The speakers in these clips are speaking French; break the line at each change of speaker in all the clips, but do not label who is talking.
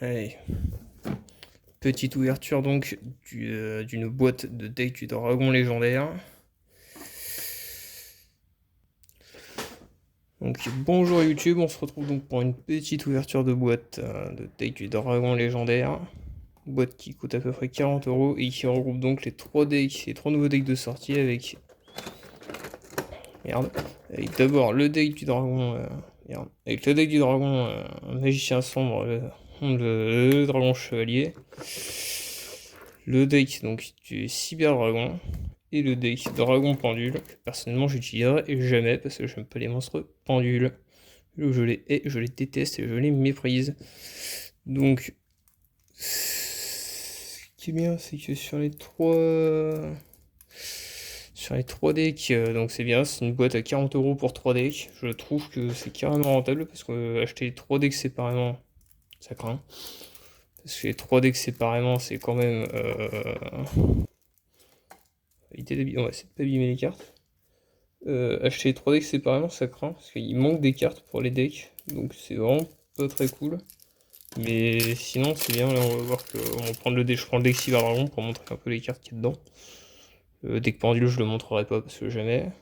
Allez. Petite ouverture donc d'une boîte de deck du dragon légendaire. Donc bonjour YouTube, on se retrouve donc pour une petite ouverture de boîte de deck du dragon légendaire. Boîte qui coûte à peu près 40€ et qui regroupe donc les 3 decks, les 3 nouveaux decks de sortie avec... Merde. Avec d'abord le deck du dragon... Merde. Avec le deck du dragon magicien sombre, le dragon chevalier. Le deck donc du cyber dragon. Et le deck dragon pendule, que personnellement j'utiliserai jamais parce que j'aime pas les monstres pendules. Je les hais, je les déteste et je les méprise. Donc, ce qui est bien, c'est que sur les trois decks, donc c'est bien, c'est une boîte à 40€ pour 3 decks. Je trouve que c'est carrément rentable parce que acheter les 3 decks séparément, ça craint. Parce que les 3 decks séparément, c'est quand même. Éviter d'abîmer, ouais, c'est de pas abîmer les cartes. Acheter les 3 decks séparément, ça craint parce qu'il manque des cartes pour les decks. Donc c'est vraiment pas très cool. Mais sinon, c'est bien. Là, on va voir que. On va prendre le deck. Je prends le deck Cyber Dragon pour montrer un peu les cartes qu'il y a dedans. Le deck pendule, je le montrerai pas parce que jamais.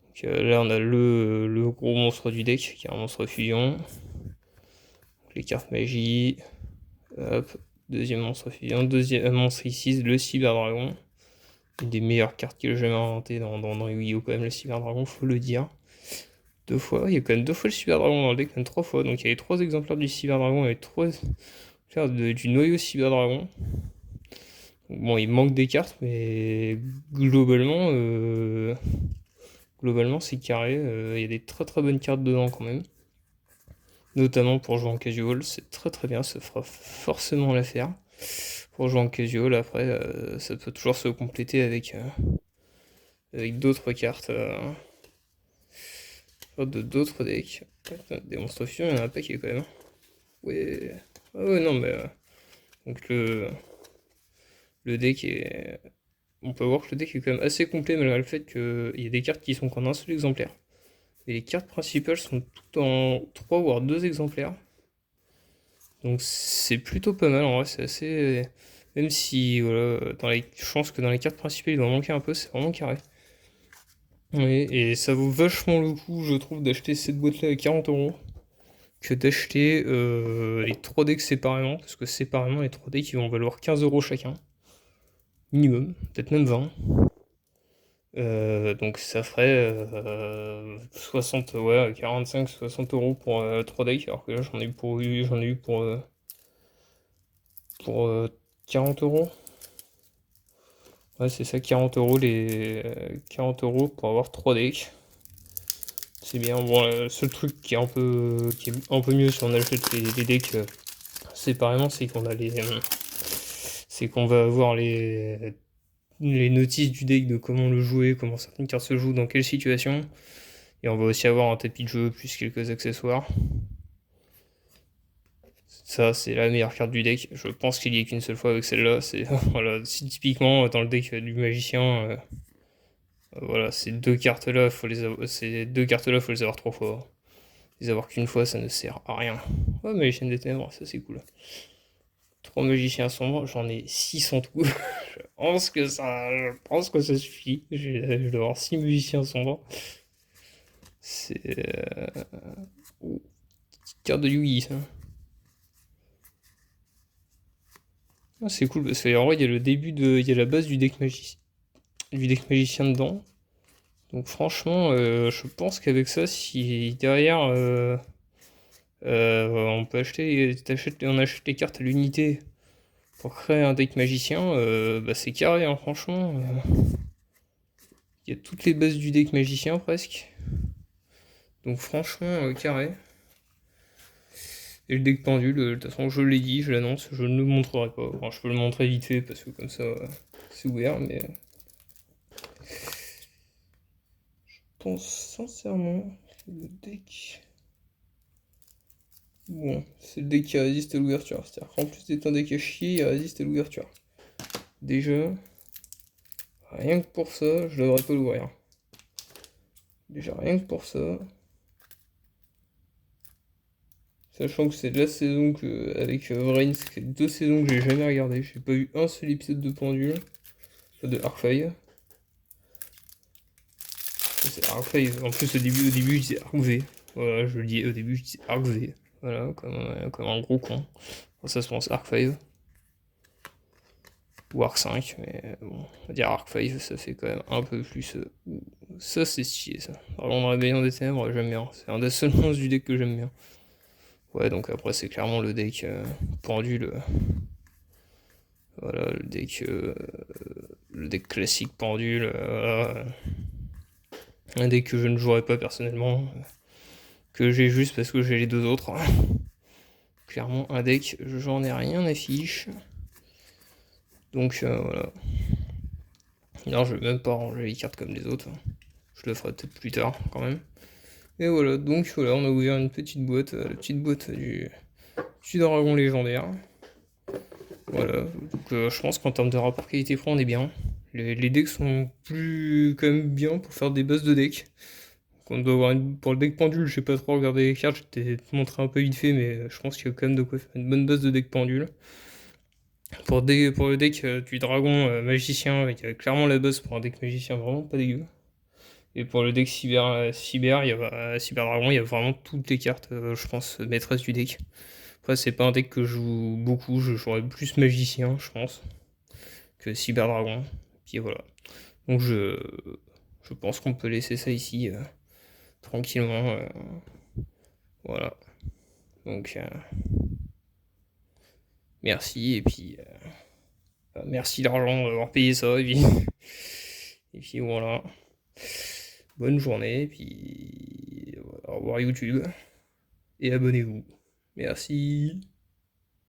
Donc, là, on a le gros monstre du deck qui est un monstre fusion. Donc, les cartes magie. Hop. Deuxième monstre fusion. Deuxième monstre ici, le Cyber Dragon. Une des meilleures cartes qu'il a jamais inventées dans Yu-Gi-Oh! Quand même, le Cyber Dragon, faut le dire. 2 fois, il y a quand même 2 fois le Cyber Dragon dans le deck, même 3 fois. Donc il y a les 3 exemplaires du Cyber Dragon et les 3 exemplaires du noyau Cyber Dragon. Bon, il manque des cartes, mais globalement c'est carré. Il y a des très très bonnes cartes dedans quand même. Notamment pour jouer en casual, c'est très très bien, ça fera forcément l'affaire. Pour jouer en casual, après, ça peut toujours se compléter avec d'autres cartes. D'autres decks. Des monstres fusion, il y en a pas qui est quand même. Ouais. Ah ouais, non, mais. Donc le deck est. On peut voir que le deck est quand même assez complet malgré le fait qu'il y a des cartes qui sont qu'en un seul exemplaire. Et les cartes principales sont toutes en 3 voire 2 exemplaires. Donc c'est plutôt pas mal en vrai, c'est assez. Même si voilà, je pense que dans les cartes principales il doit manquer un peu, c'est vraiment carré. Oui, et ça vaut vachement le coup, je trouve, d'acheter cette boîte-là à 40€ que d'acheter les 3 decks séparément, parce que séparément, les 3 decks ils vont valoir 15€ chacun, minimum, peut-être même 20. Donc ça ferait 60, ouais, 45-60€ pour 3 decks, alors que là j'en ai eu pour 40€. Ouais, c'est ça, 40€, 40€ pour avoir 3 decks. C'est bien. Bon, le seul truc qui est un peu mieux si on achète les decks séparément, c'est qu'on va avoir les notices du deck de comment le jouer, comment certaines cartes se jouent, dans quelle situation. Et on va aussi avoir un tapis de jeu plus quelques accessoires. Ça, c'est la meilleure carte du deck. Je pense qu'il y ait qu'une seule fois avec celle-là. C'est voilà, si typiquement dans le deck du magicien, voilà, ces 2 cartes-là, faut les avoir 3 fois. Les avoir qu'une fois, ça ne sert à rien. Ouais, magicienne des ténèbres, ça c'est cool. 3 magiciens sombres, j'en ai 6 en tout. Je pense que ça suffit. Je dois avoir 6 magiciens sombres. C'est. Oh, petite carte de Yugi, ça. Ah, c'est cool parce qu'en vrai, il y a le début de. Il y a la base du deck magicien dedans. Donc, franchement, je pense qu'avec ça, si derrière. On peut on achète les cartes à l'unité pour créer un deck magicien, bah c'est carré, hein, franchement. Il y a toutes les bases du deck magicien presque. Donc franchement, carré. Et le deck pendule, de toute façon, je l'ai dit, je l'annonce, je ne le montrerai pas. Enfin, je peux le montrer vite fait parce que comme ça, c'est ouvert, mais je pense sincèrement que le deck. Bon, c'est le deck qui résiste à l'ouverture. C'est-à-dire qu'en plus d'être un deck à chier, il résiste à l'ouverture. Déjà, rien que pour ça, je devrais pas l'ouvrir. Déjà rien que pour ça. Sachant que c'est de la saison que, avec Vrain, ça fait 2 saisons que j'ai jamais regardé. J'ai pas vu un seul épisode de Pendule, de Arc-Five. C'est Arc-Five. En plus, au début, je disais Arc-V. Voilà, je le dis, au début, je disais Arc-V. Voilà, comme un gros con. Bon, ça se pense Arc-5. Ou Arc-5, mais bon, on va dire Arc-5, ça fait quand même un peu plus. Ça, c'est stylé, ça. Dragon de Rébellion des Ténèbres, j'aime bien. C'est un des seuls monstres du deck que j'aime bien. Ouais, donc après, c'est clairement le deck pendule. Voilà, le deck classique pendule. Un deck que je ne jouerai pas personnellement. Que j'ai juste parce que j'ai les deux autres. Clairement, un deck, j'en ai rien à fiche. Donc voilà. Non, je vais même pas ranger les cartes comme les autres. Je le ferai peut-être plus tard quand même. Et voilà, donc voilà, on a ouvert une petite boîte, la petite boîte du dragon légendaire. Voilà, donc je pense qu'en termes de rapport qualité-prix, on est bien. Les decks sont plus quand même bien pour faire des bases de decks. Donc on doit avoir pour le deck pendule, je sais pas trop regarder les cartes, je t'ai montré un peu vite fait, mais je pense qu'il y a quand même de quoi faire une bonne base de deck pendule. Pour le deck du dragon magicien, il y a clairement la base pour un deck magicien vraiment pas dégueu. Et pour le deck cyber, cyber dragon, il y a vraiment toutes les cartes, je pense, maîtresse du deck. Après, c'est pas un deck que je joue beaucoup, je jouerais plus magicien, je pense, que cyber dragon. Puis voilà. Donc je pense qu'on peut laisser ça ici tranquillement. Voilà. Donc merci et puis merci l'argent d'avoir payé ça et puis voilà. Bonne journée et puis au revoir YouTube et abonnez-vous. Merci.